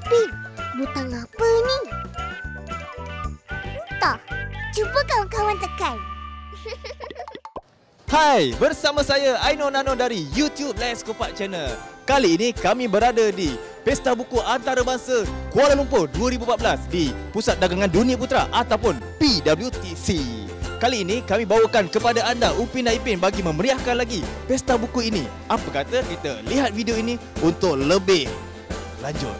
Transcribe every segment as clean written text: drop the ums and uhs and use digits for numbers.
Ipin, butang apa ni? Entah. Cuba kawan-kawan tekan. Hai, bersama saya Aino Nano dari YouTube Let's Kopak Channel. Kali ini kami berada di Pesta Buku Antarabangsa Kuala Lumpur 2014 di Pusat Dagangan Dunia Putra ataupun PWTC. Kali ini kami bawakan kepada anda Upin dan Ipin bagi memeriahkan lagi Pesta Buku ini. Apa kata kita lihat video ini untuk lebih lanjut.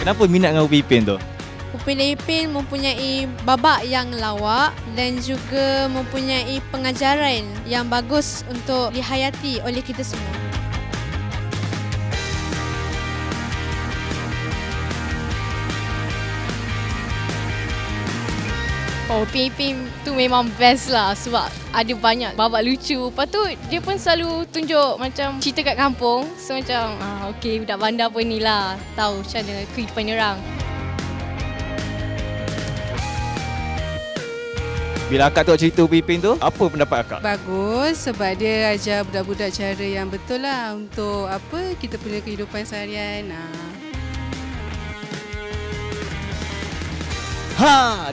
Kenapa minat dengan Upin Ipin tu? Upin dan Ipin mempunyai babak yang lawak dan juga mempunyai pengajaran yang bagus untuk dihayati oleh kita semua. Oh, Upin Ipin tu memang best lah sebab ada banyak babak lucu. Lepas tu dia pun selalu tunjuk macam cerita kat kampung. So macam okey, budak bandar pun ni lah tahu macam mana kehidupan orang. Bila akak tengok cerita Upin Ipin tu, apa pendapat akak? Bagus sebab dia ajar budak-budak cara yang betul lah untuk apa kita punya kehidupan seharian.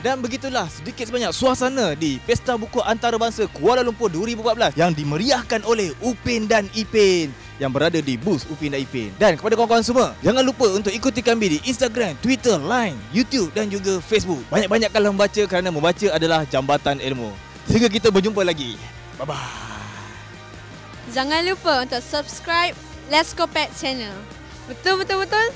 Dan begitulah sedikit sebanyak suasana di Pesta Buku Antarabangsa Kuala Lumpur 2014 yang dimeriahkan oleh Upin dan Ipin yang berada di booth Upin dan Ipin. Dan kepada kawan-kawan semua, jangan lupa untuk ikuti kami di Instagram, Twitter, Line, YouTube dan juga Facebook. Banyak-banyakkanlah membaca kerana membaca adalah jambatan ilmu. Sehingga kita berjumpa lagi. Bye-bye. Jangan lupa untuk subscribe Let's Kopak Channel. Betul? Betul.